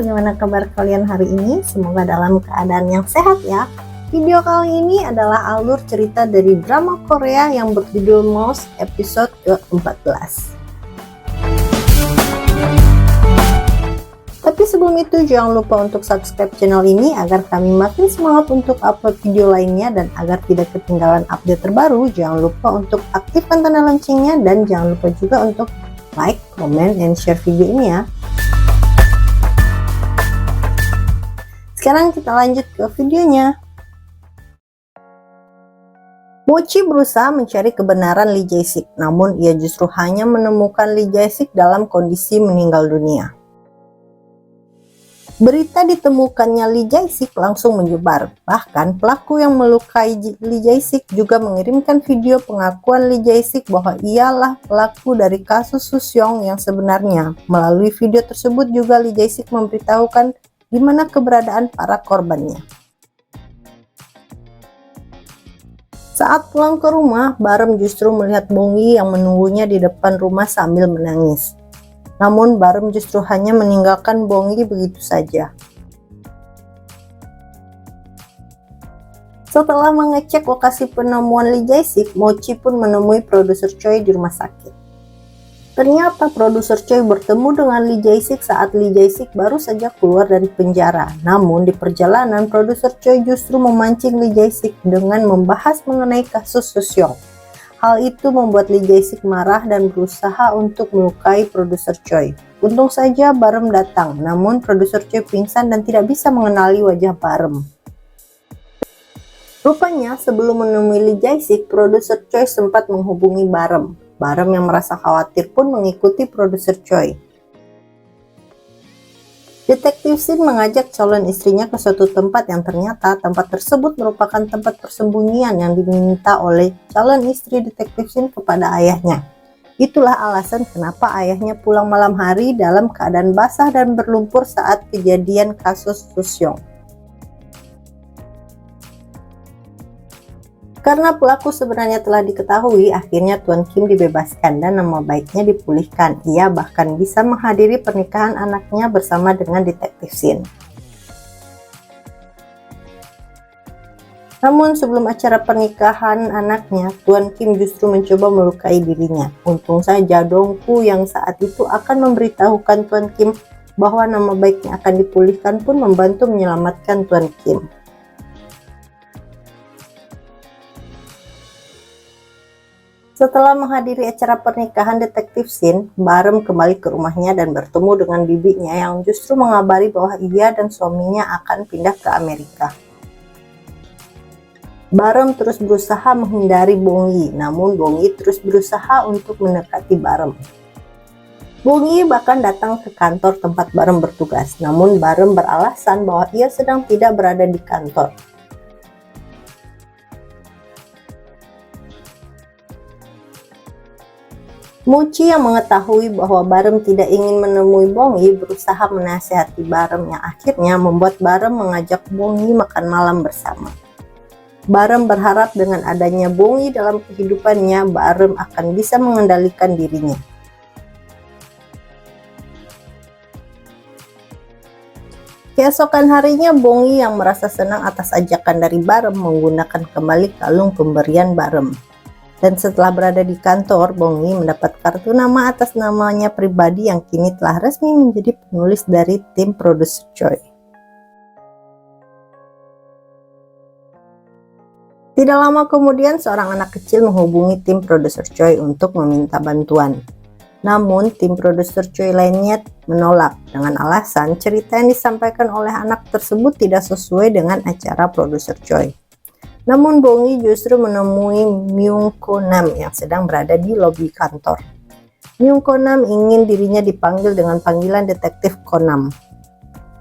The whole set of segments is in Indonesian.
bagaimana kabar kalian hari ini? Semoga dalam keadaan yang sehat ya. Video kali ini adalah alur cerita dari drama Korea yang berjudul Mouse episode ke-14. Tapi sebelum itu jangan lupa untuk subscribe channel ini agar kami makin semangat untuk upload video lainnya, dan agar tidak ketinggalan update terbaru jangan lupa untuk aktifkan tanda loncengnya, dan jangan lupa juga untuk like, comment, and share video ini ya. Sekarang kita lanjut ke videonya. Mochi berusaha mencari kebenaran Lee Jae-sik, namun ia justru hanya menemukan Lee Jae-sik dalam kondisi meninggal dunia. Berita ditemukannya Lee Jae-sik langsung menyebar, bahkan pelaku yang melukai Lee Jae-sik juga mengirimkan video pengakuan Lee Jae-sik bahwa ialah pelaku dari kasus Susyong yang sebenarnya. Melalui video tersebut juga Lee Jae-sik memberitahukan di mana keberadaan para korbannya. Saat pulang ke rumah, Barem justru melihat Bong-yi yang menunggunya di depan rumah sambil menangis. Namun Barem justru hanya meninggalkan Bong-yi begitu saja. Setelah mengecek lokasi penemuan Lee Jae-sik, Mochi pun menemui produser Choi di rumah sakit. Ternyata produser Choi bertemu dengan Lee Jae-sik saat Lee Jae-sik baru saja keluar dari penjara. Namun di perjalanan, produser Choi justru memancing Lee Jae-sik dengan membahas mengenai kasus Susyong. Hal itu membuat Lee Jae-sik marah dan berusaha untuk melukai produser Choi. Untung saja Barem datang, namun produser Choi pingsan dan tidak bisa mengenali wajah Barem. Rupanya sebelum menemui Lee Jae-sik, produser Choi sempat menghubungi Barem. Barem yang merasa khawatir pun mengikuti produser Choi. Detektif Shin mengajak calon istrinya ke suatu tempat yang ternyata tempat tersebut merupakan tempat persembunyian yang diminta oleh calon istri Detektif Shin kepada ayahnya. Itulah alasan kenapa ayahnya pulang malam hari dalam keadaan basah dan berlumpur saat kejadian kasus Susyong. Karena pelaku sebenarnya telah diketahui, akhirnya Tuan Kim dibebaskan dan nama baiknya dipulihkan. Ia bahkan bisa menghadiri pernikahan anaknya bersama dengan Detektif Shin. Namun sebelum acara pernikahan anaknya, Tuan Kim justru mencoba melukai dirinya. Untung saja Dongku yang saat itu akan memberitahukan Tuan Kim bahwa nama baiknya akan dipulihkan pun membantu menyelamatkan Tuan Kim. Setelah menghadiri acara pernikahan Detektif Shin, Barem kembali ke rumahnya dan bertemu dengan bibinya yang justru mengabari bahwa ia dan suaminya akan pindah ke Amerika. Barem terus berusaha menghindari Bong-yi, namun Bong-yi terus berusaha untuk mendekati Barem. Bong-yi bahkan datang ke kantor tempat Barem bertugas, namun Barem beralasan bahwa ia sedang tidak berada di kantor. Mochi yang mengetahui bahwa Barem tidak ingin menemui Bong-yi berusaha menasihati Barem yang akhirnya membuat Barem mengajak Bong-yi makan malam bersama. Barem berharap dengan adanya Bong-yi dalam kehidupannya, Barem akan bisa mengendalikan dirinya. Keesokan harinya, Bong-yi yang merasa senang atas ajakan dari Barem menggunakan kembali kalung pemberian Barem. Dan setelah berada di kantor, Bong-yi mendapat kartu nama atas namanya pribadi yang kini telah resmi menjadi penulis dari tim produser Choi. Tidak lama kemudian, seorang anak kecil menghubungi tim produser Choi untuk meminta bantuan. Namun, tim produser Choi lainnya menolak dengan alasan cerita yang disampaikan oleh anak tersebut tidak sesuai dengan acara produser Choi. Namun Bong-yi justru menemui Myung-ko Nam yang sedang berada di lobi kantor. Myung-ko Nam ingin dirinya dipanggil dengan panggilan Detektif Konam.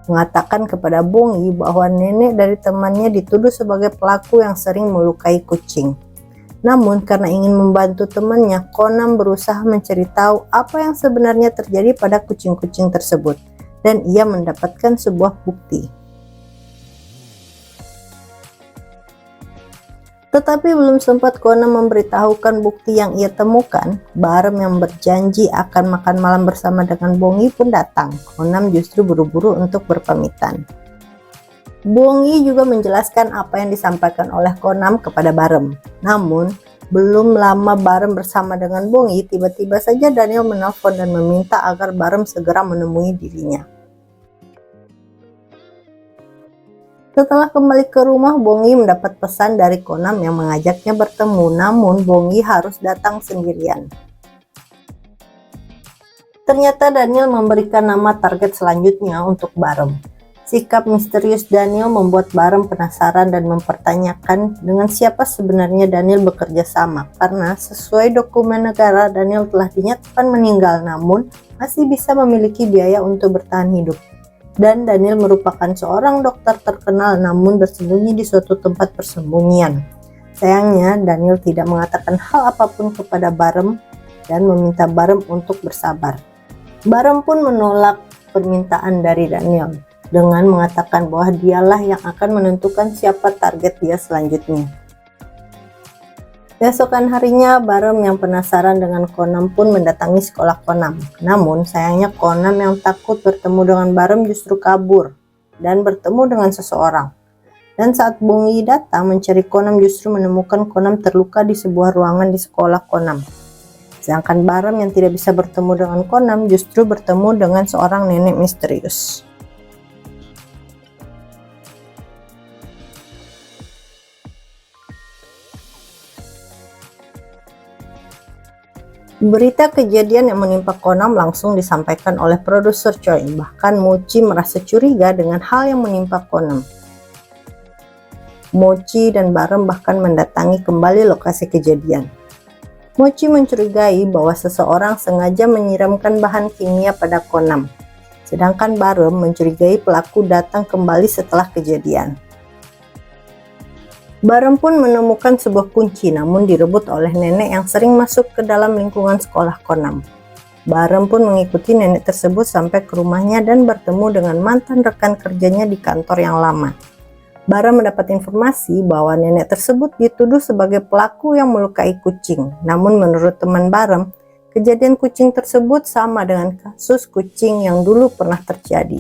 Mengatakan kepada Bong-yi bahwa nenek dari temannya dituduh sebagai pelaku yang sering melukai kucing. Namun karena ingin membantu temannya, Konam berusaha mencari tahu apa yang sebenarnya terjadi pada kucing-kucing tersebut, dan ia mendapatkan sebuah bukti. Tetapi belum sempat Konam memberitahukan bukti yang ia temukan, Barem yang berjanji akan makan malam bersama dengan Bongi pun datang. Konam justru buru-buru untuk berpamitan. Bongi juga menjelaskan apa yang disampaikan oleh Konam kepada Barem. Namun, belum lama Barem bersama dengan Bongi, tiba-tiba saja Daniel menelpon dan meminta agar Barem segera menemui dirinya. Setelah kembali ke rumah, Bongi mendapat pesan dari Konam yang mengajaknya bertemu, namun Bongi harus datang sendirian. Ternyata Daniel memberikan nama target selanjutnya untuk Barem. Sikap misterius Daniel membuat Barem penasaran dan mempertanyakan dengan siapa sebenarnya Daniel bekerja sama, karena sesuai dokumen negara Daniel telah dinyatakan meninggal namun masih bisa memiliki biaya untuk bertahan hidup. Dan Daniel merupakan seorang dokter terkenal namun bersembunyi di suatu tempat persembunyian. Sayangnya Daniel tidak mengatakan hal apapun kepada Barem dan meminta Barem untuk bersabar. Barem pun menolak permintaan dari Daniel dengan mengatakan bahwa dialah yang akan menentukan siapa target dia selanjutnya. Besokan harinya, Barem yang penasaran dengan Konam pun mendatangi sekolah Konam. Namun, sayangnya Konam yang takut bertemu dengan Barem justru kabur dan bertemu dengan seseorang. Dan saat Bongi datang mencari Konam, justru menemukan Konam terluka di sebuah ruangan di sekolah Konam. Sedangkan Barem yang tidak bisa bertemu dengan Konam justru bertemu dengan seorang nenek misterius. Berita kejadian yang menimpa Konam langsung disampaikan oleh produser Choi. Bahkan Mochi merasa curiga dengan hal yang menimpa Konam. Mochi dan Barem bahkan mendatangi kembali lokasi kejadian. Mochi mencurigai bahwa seseorang sengaja menyiramkan bahan kimia pada Konam. Sedangkan Barem mencurigai pelaku datang kembali setelah kejadian. Barem pun menemukan sebuah kunci namun direbut oleh nenek yang sering masuk ke dalam lingkungan sekolah Konam. Barem pun mengikuti nenek tersebut sampai ke rumahnya dan bertemu dengan mantan rekan kerjanya di kantor yang lama. Barem mendapat informasi bahwa nenek tersebut dituduh sebagai pelaku yang melukai kucing. Namun menurut teman Barem, kejadian kucing tersebut sama dengan kasus kucing yang dulu pernah terjadi.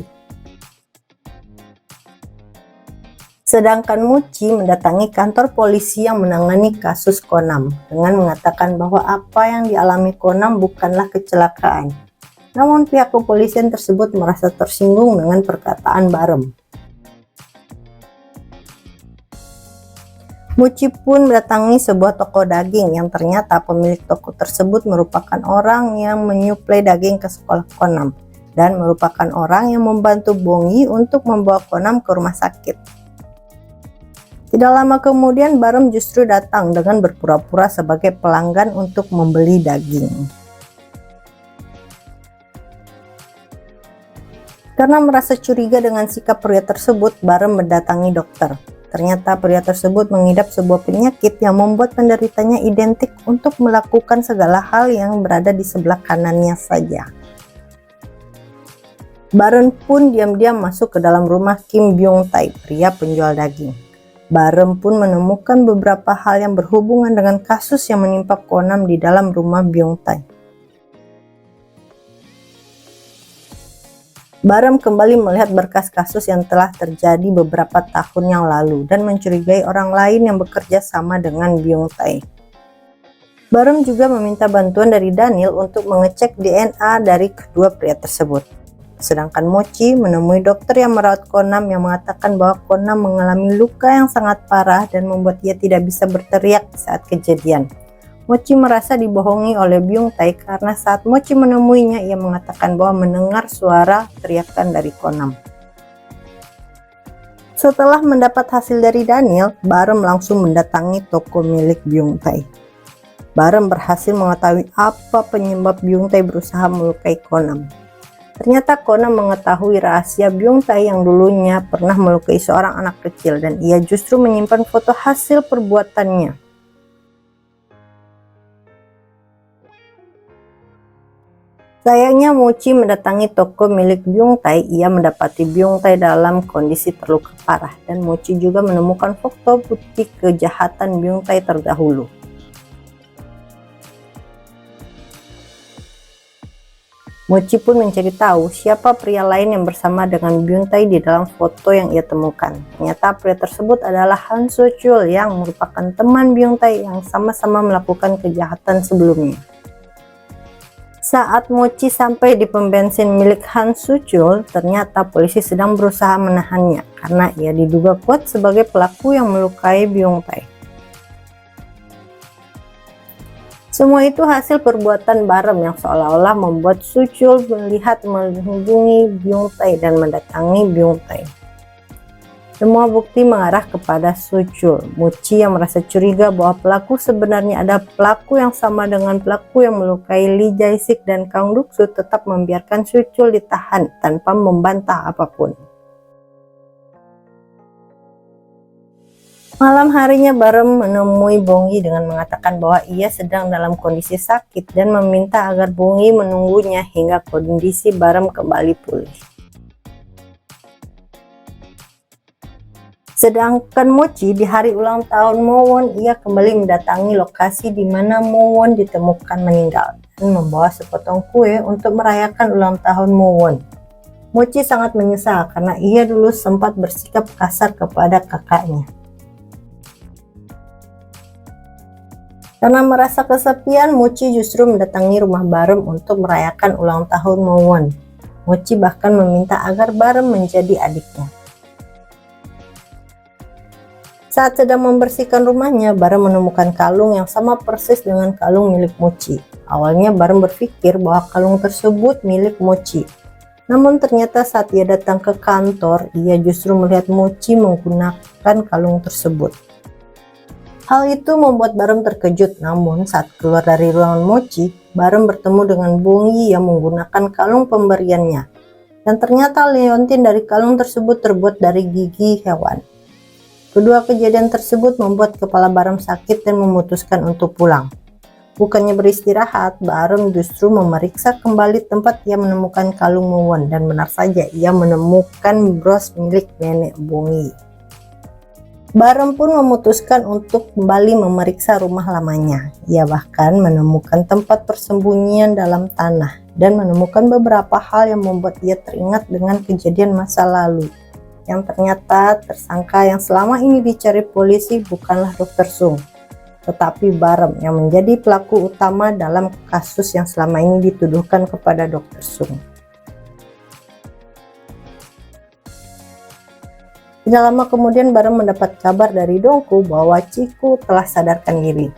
Sedangkan Mochi mendatangi kantor polisi yang menangani kasus Konam dengan mengatakan bahwa apa yang dialami Konam bukanlah kecelakaan. Namun pihak kepolisian tersebut merasa tersinggung dengan perkataan Barem. Mochi pun mendatangi sebuah toko daging yang ternyata pemilik toko tersebut merupakan orang yang menyuplai daging ke sekolah Konam dan merupakan orang yang membantu Bongi untuk membawa Konam ke rumah sakit. Tidak lama kemudian Barem justru datang dengan berpura-pura sebagai pelanggan untuk membeli daging. Karena merasa curiga dengan sikap pria tersebut, Barem mendatangi dokter. Ternyata pria tersebut mengidap sebuah penyakit yang membuat penderitanya identik untuk melakukan segala hal yang berada di sebelah kanannya saja. Barem pun diam-diam masuk ke dalam rumah Kim Byung Tae, pria penjual daging. Barem pun menemukan beberapa hal yang berhubungan dengan kasus yang menimpa Konam di dalam rumah Byung Tae. Barem kembali melihat berkas kasus yang telah terjadi beberapa tahun yang lalu dan mencurigai orang lain yang bekerja sama dengan Byung Tae. Barem juga meminta bantuan dari Daniel untuk mengecek DNA dari kedua pria tersebut. Sedangkan Mochi menemui dokter yang merawat Konam yang mengatakan bahwa Konam mengalami luka yang sangat parah dan membuat ia tidak bisa berteriak saat kejadian. Mochi merasa dibohongi oleh Byung Tae karena saat Mochi menemuinya ia mengatakan bahwa mendengar suara teriakan dari Konam. Setelah mendapat hasil dari Daniel, Barem langsung mendatangi toko milik Byung Tae. Barem berhasil mengetahui apa penyebab Byung Tae berusaha melukai Konam. Ternyata Konam mengetahui rahasia Byung Tae yang dulunya pernah melukai seorang anak kecil dan ia justru menyimpan foto hasil perbuatannya. Sayangnya Mochi mendatangi toko milik Byung Tae, ia mendapati Byung Tae dalam kondisi terluka parah dan Mochi juga menemukan foto bukti kejahatan Byung Tae terdahulu. Mochi pun mencari tahu siapa pria lain yang bersama dengan Byung Tae di dalam foto yang ia temukan. Ternyata pria tersebut adalah Han So Chul yang merupakan teman Byung Tae yang sama-sama melakukan kejahatan sebelumnya. Saat Mochi sampai di pom bensin milik Han So Chul, ternyata polisi sedang berusaha menahannya karena ia diduga kuat sebagai pelaku yang melukai Byung Tae. Semua itu hasil perbuatan Barem yang seolah-olah membuat So Chul melihat menghubungi Byung Tae dan mendatangi Byung Tae. Semua bukti mengarah kepada So Chul. Mochi yang merasa curiga bahwa pelaku sebenarnya ada pelaku yang sama dengan pelaku yang melukai Lee Jae-sik dan Kang Duk-soo tetap membiarkan So Chul ditahan tanpa membantah apapun. Malam harinya Barem menemui Bong-gi dengan mengatakan bahwa ia sedang dalam kondisi sakit dan meminta agar Bong-gi menunggunya hingga kondisi Barem kembali pulih. Sedangkan Mochi di hari ulang tahun Mo-won, ia kembali mendatangi lokasi di mana Mo-won ditemukan meninggal dan membawa sepotong kue untuk merayakan ulang tahun Mo-won. Mochi sangat menyesal karena ia dulu sempat bersikap kasar kepada kakaknya. Karena merasa kesepian, Mochi justru mendatangi rumah Barem untuk merayakan ulang tahun Mo-won. Mochi bahkan meminta agar Barem menjadi adiknya. Saat sedang membersihkan rumahnya, Barem menemukan kalung yang sama persis dengan kalung milik Mochi. Awalnya Barem berpikir bahwa kalung tersebut milik Mochi. Namun ternyata saat ia datang ke kantor, ia justru melihat Mochi menggunakan kalung tersebut. Hal itu membuat Barem terkejut, namun saat keluar dari ruangan Mochi, Barem bertemu dengan Bong-gi yang menggunakan kalung pemberiannya. Dan ternyata leontin dari kalung tersebut terbuat dari gigi hewan. Kedua kejadian tersebut membuat kepala Barem sakit dan memutuskan untuk pulang. Bukannya beristirahat, Barem justru memeriksa kembali tempat ia menemukan kalung Mo-won dan benar saja ia menemukan bros milik nenek Bong-gi. Barem pun memutuskan untuk kembali memeriksa rumah lamanya. Ia bahkan menemukan tempat persembunyian dalam tanah dan menemukan beberapa hal yang membuat ia teringat dengan kejadian masa lalu. Yang ternyata tersangka yang selama ini dicari polisi bukanlah Dr. Sung, tetapi Barem yang menjadi pelaku utama dalam kasus yang selama ini dituduhkan kepada Dr. Sung. Tidak lama kemudian Barem mendapat kabar dari Dongku bahwa Chiku telah sadarkan diri.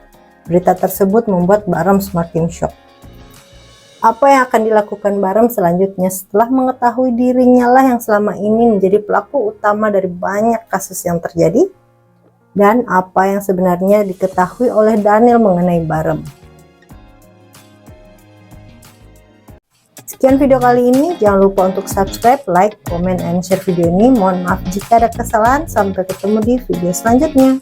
Berita tersebut membuat Barem semakin syok. Apa yang akan dilakukan Barem selanjutnya setelah mengetahui dirinya lah yang selama ini menjadi pelaku utama dari banyak kasus yang terjadi? Dan apa yang sebenarnya diketahui oleh Daniel mengenai Barem? Sekian video kali ini, jangan lupa untuk subscribe, like, comment, and share video ini. Mohon maaf jika ada kesalahan, sampai ketemu di video selanjutnya.